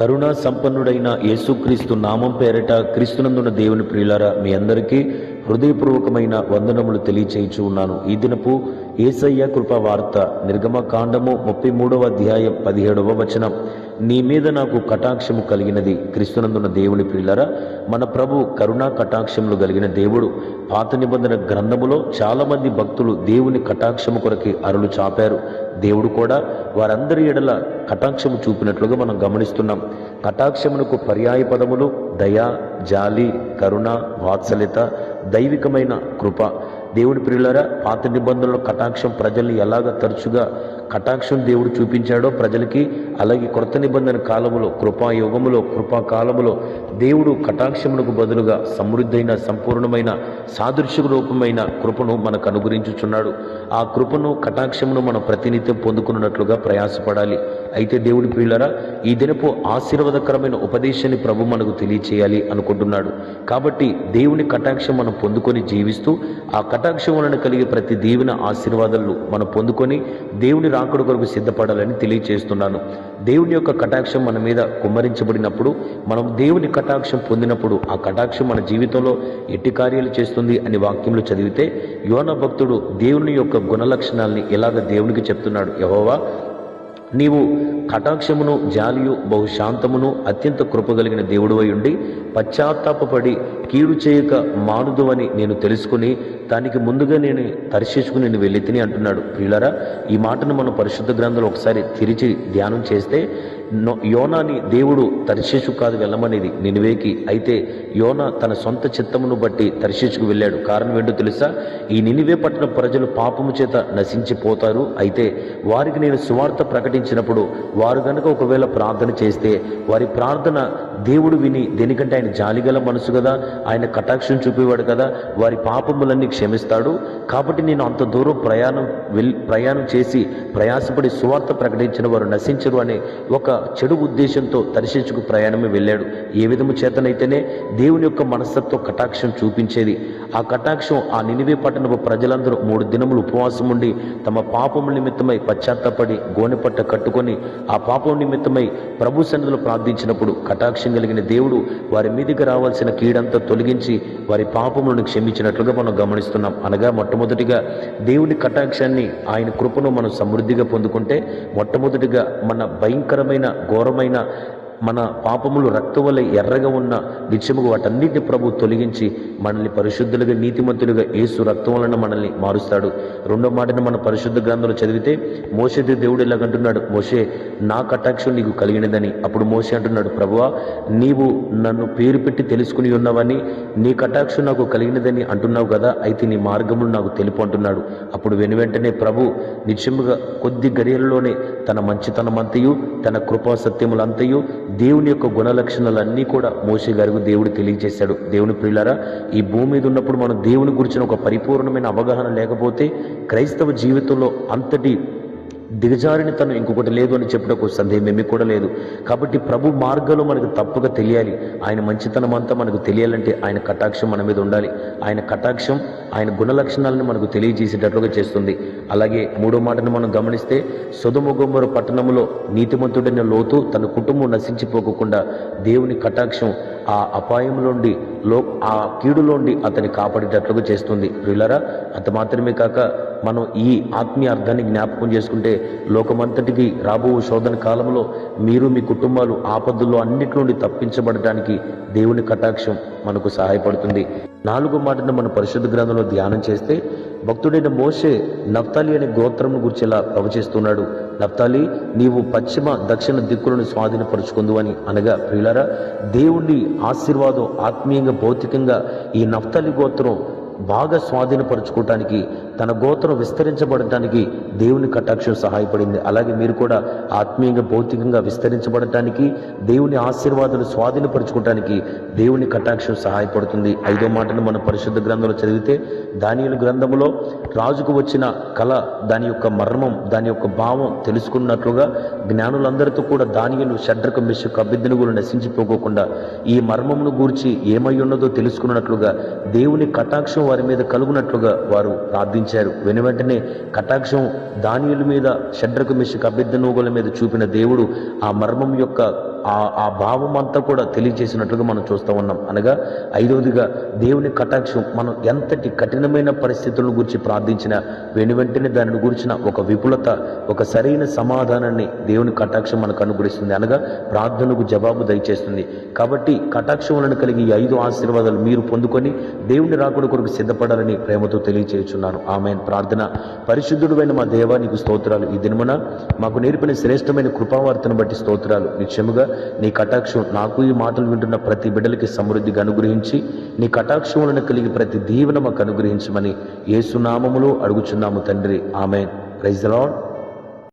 కరుణా సంపన్నుడైన యేసుక్రీస్తు నామం పేరిట క్రీస్తునందున దేవుని ప్రియులారా, మీ అందరికీ హృదయపూర్వకమైన వందనములు తెలియచేయుచు ఉన్నాను. ఈ దినపు యేసయ్య కృపా వార్త నిర్గమకాండము 33వ అధ్యాయం 17వ వచనం. నీ మీద నాకు కటాక్షము కలిగినది. క్రీస్తునందున దేవుని ప్రియులారా, మన ప్రభు కరుణా కటాక్షములు కలిగిన దేవుడు. పాత నిబంధన గ్రంథములో చాలా మంది భక్తులు దేవుని కటాక్షము కొరకి అరులు చాపారు. దేవుడు కూడా వారందరి ఎడల కటాక్షము చూపినట్లుగా మనం గమనిస్తున్నాం. కటాక్షమునకు పర్యాయ పదములు దయ, జాలి, కరుణ, వాత్సల్యత, దైవికమైన కృప. దేవుడి ప్రియులారా, పాత నిబంధనలో కటాక్షం ప్రజల్ని ఎలాగ తరచుగా కటాక్షం దేవుడు చూపించాడో ప్రజలకి, అలాగే కొత్త నిబంధన కాలములో, కృపాయుగములో, కృపాకాలములో దేవుడు కటాక్షమునకు బదులుగా సమృద్ధైన, సంపూర్ణమైన, సాదృశ్య రూపమైన కృపను మనకు అనుగ్రహించుచున్నాడు. ఆ కృపను, కటాక్షమును మనం ప్రతినిత్యం పొందుకున్నట్లుగా ప్రయాసపడాలి. అయితే దేవుడి ప్రియులారా, ఈ దినపు ఆశీర్వాదకరమైన ఉపదేశాన్ని ప్రభు మనకు తెలియచేయాలి అనుకుంటున్నాడు. కాబట్టి దేవుని కటాక్షం మనం పొందుకొని జీవిస్తూ, ఆ కటాక్షం వలన కలిగే ప్రతి దీవెన, ఆశీర్వాదాలు మనం పొందుకొని దేవుని రాకడ కొరకు సిద్ధపడాలని తెలియచేస్తున్నాను. దేవుని యొక్క కటాక్షం మన మీద కుమ్మరించబడినప్పుడు, మనం దేవుని కటాక్షం పొందినప్పుడు, ఆ కటాక్షం మన జీవితంలో ఎట్టి కార్యాలు చేస్తుంది అని వాక్యంలో చదివితే, యోనా భక్తుడు దేవుని యొక్క గుణ లక్షణాలని ఇలాగ దేవునికి చెప్తున్నాడు. యెహోవా, నీవు కటాక్షమును, జాలియు, బహుశాంతమును, అత్యంత కృపగలిగిన దేవుడువై ఉండి పశ్చాత్తాపడి కీడు చేయక మానుదు అని నేను తెలుసుకుని దానికి ముందుగా నేను తర్శించుకుని నేను వెళ్ళి తిని అంటున్నాడు. ప్రియులారా, ఈ మాటను మనం పరిశుద్ధ గ్రంథంలో ఒకసారి తిరిచి ధ్యానం చేస్తే, యోనాని దేవుడు తర్శీషు కాదు వెళ్ళమనేది, నినివేకి. అయితే యోనా తన సొంత చిత్తమును బట్టి తర్శీషుకు వెళ్ళాడు. కారణం ఏంటో తెలుసా? ఈ నినివే పట్టణ ప్రజలు పాపము చేత నశించిపోతారు. అయితే వారికి నేను సువార్త ప్రకటించినప్పుడు వారు గనుక ఒకవేళ ప్రార్థన చేస్తే, వారి ప్రార్థన దేవుడు విని, దేనికంటే ఆయన జాలిగల మనసు కదా, ఆయన కటాక్షం చూపేవాడు కదా, వారి పాపములన్నీ క్షమిస్తాడు. కాబట్టి నేను అంత దూరం ప్రయాణం చేసి ప్రయాసపడి సువార్త ప్రకటించిన వారు నశించరు అనే ఒక చెడు ఉద్దేశంతో తర్శీషుకు ప్రయాణమే వెళ్ళాడు. ఏ విధము చేతనైతేనే దేవుని యొక్క మనస్తత్వ కటాక్షం చూపించేది. ఆ కటాక్షం ఆ నినివే పట్టణపు ప్రజలందరూ 3 దినములు ఉపవాసం ఉండి తమ పాపముల నిమిత్తమై పశ్చాత్తాపడి గోనెపట్ట కట్టుకొని ఆ పాపం నిమిత్తమై ప్రభు సన్నిధిలో ప్రార్థించినప్పుడు కటాక్షం కలిగిన దేవుడు వారి మీదికి రావాల్సిన కీడంతా తొలగించి వారి పాపములను క్షమించినట్లుగా మనం గమనిస్తున్నాం. అనగా మొట్టమొదటిగా దేవుని కటాక్షాన్ని, ఆయన కృపను మనం సమృద్ధిగా పొందుకుంటే, మొట్టమొదటిగా మన భయంకరమైన, ఘోరమైన మన పాపములు రక్తం వల్ల ఎర్రగా ఉన్న నిత్యముగా వాటన్నిటిని ప్రభు తొలగించి మనల్ని పరిశుద్ధులుగా, నీతిమంతులుగా యేసు రక్తం వలన మనల్ని మారుస్తాడు. రెండో మాటను మన పరిశుద్ధ గ్రంథంలో చదివితే, మోషేతో దేవుడు ఇలాగంటున్నాడు, మోషే, నా కటాక్షం నీకు కలిగినదని. అప్పుడు మోషే అంటున్నాడు, ప్రభువా, నీవు నన్ను పేరు పెట్టి తెలుసుకుని ఉన్నవని, నీ కటాక్షం నాకు కలిగినదని అంటున్నావు కదా, అయితే నీ మార్గములు నాకు తెలుపు అంటున్నాడు. అప్పుడు వెనువెంటనే ప్రభు నిత్యముగా కొద్ది గడియలలోనే తన మంచితనమంతయు, తన కృపా సత్యములంతయు, దేవుని యొక్క గుణ లక్షణాలన్నీ కూడా మోషే గారికి దేవుడు తెలియజేశాడు. దేవుని ప్రియులారా, ఈ భూమి మీద ఉన్నప్పుడు మనం దేవుని గురించిన ఒక పరిపూర్ణమైన అవగాహన లేకపోతే క్రైస్తవ జీవితంలో అంతటి దిగజారిని తను ఇంకొకటి లేదు అని చెప్పడానికి సందేహం ఏమీ కూడా లేదు. కాబట్టి ప్రభు మార్గంలో మనకు తప్పుగా తెలియాలి, ఆయన మంచితనం అంతా మనకు తెలియాలంటే ఆయన కటాక్షం మన మీద ఉండాలి. ఆయన కటాక్షం ఆయన గుణ లక్షణాలను మనకు తెలియజేసేటట్లుగా చేస్తుంది. అలాగే మూడో మాటను మనం గమనిస్తే, సొదొమ గొమొర్రా పట్టణంలో నీతిమంతుడైన లోతు తన కుటుంబం నశించిపోకుండా దేవుని కటాక్షం ఆ అపాయంలోండి, ఆ కీడులోండి అతన్ని కాపాడేటట్లుగా చేస్తుంది. ప్రియులారా, అంత మాత్రమే కాక మనం ఈ ఆత్మీయ అర్థాన్ని జ్ఞాపకం చేసుకుంటే, లోకమంతటికి రాబో శోధన కాలంలో మీరు, మీ కుటుంబాలు ఆపదల్లో అన్నిటి నుండి తప్పించబడటానికి దేవుని కటాక్షం మనకు సహాయపడుతుంది. 4వ మాటను మన పరిశుద్ధ గ్రంథంలో ధ్యానం చేస్తే, భక్తుడైన మోషే నఫ్తాలి అనే గోత్రం గురించి ఇలా ప్రవచిస్తున్నాడు. నఫ్తాలి, నీవు పశ్చిమ దక్షిణ దిక్కులను స్వాధీనపరుచుకుందు అని. అనగా ప్రియులారా, దేవుని ఆశీర్వాదం ఆత్మీయంగా, భౌతికంగా ఈ నఫ్తాలి గోత్రం బాగా స్వాధీనపరచుకోవటానికి, తన గోత్రం విస్తరించబడటానికి దేవుని కటాక్షం సహాయపడింది. అలాగే మీరు కూడా ఆత్మీయంగా, భౌతికంగా విస్తరించబడటానికి, దేవుని ఆశీర్వాదాలు స్వాధీనపరచుకోవటానికి దేవుని కటాక్షం సహాయపడుతుంది. 5వ మాటను మన పరిశుద్ధ గ్రంథంలో చదివితే, దానియేలు గ్రంథంలో రాజుకు వచ్చిన కళ, దాని యొక్క మర్మం, దాని యొక్క భావం తెలుసుకున్నట్లుగా జ్ఞానులందరితో కూడా దానియేలు, షడ్రకు, మెషకు, అబేద్నెగోలు నశించిపోకుండా ఈ మర్మమును గూర్చి ఏమై ఉన్నదో తెలుసుకున్నట్లుగా దేవుని కటాక్షం వారి మీద కలుగునట్లుగా వారు ప్రార్థించారు. వెనువెంటనే కటాక్షం దానియేలు మీద, షడ్రకు, మెషకు, అబేద్నెగోల మీద చూపిన దేవుడు ఆ మర్మం యొక్క ఆ భావం అంతా కూడా తెలియజేసినట్లుగా మనం చూస్తూ ఉన్నాం. అనగా ఐదవదిగా దేవుని కటాక్షం మనం ఎంతటి కఠినమైన పరిస్థితులను గురించి ప్రార్థించిన వెంటనే దానిని గురించిన ఒక విపులత, ఒక సరైన సమాధానాన్ని దేవుని కటాక్షం మనకు అనుగ్రహిస్తుంది. అనగా ప్రార్థనకు జవాబు దయచేస్తుంది. కాబట్టి కటాక్షం వలన కలిగి ఈ 5 ఆశీర్వాదాలు మీరు పొందుకొని దేవుని రాకడ కొరకు సిద్ధపడాలని ప్రేమతో తెలియజేయుచున్నాను. ఆమేన్. ప్రార్థన. పరిశుద్ధుడైన మా దేవా, నీకు స్తోత్రాలు. ఈ దినమున మాకు నేర్పిన శ్రేష్టమైన కృపావార్తను బట్టి స్తోత్రాలు. నిశ్చయముగా నీ కటాక్షం నాకు ఈ మాటలు వింటున్న ప్రతి బిడ్డలకి సమృద్ధిగా అనుగ్రహించి నీ కటాక్షం వలన కలిగి ప్రతి దీవెన మాకు అనుగ్రహించమని యేసు నామములో అడుగుచున్నాము తండ్రి. ఆమేన్. Praise the lord.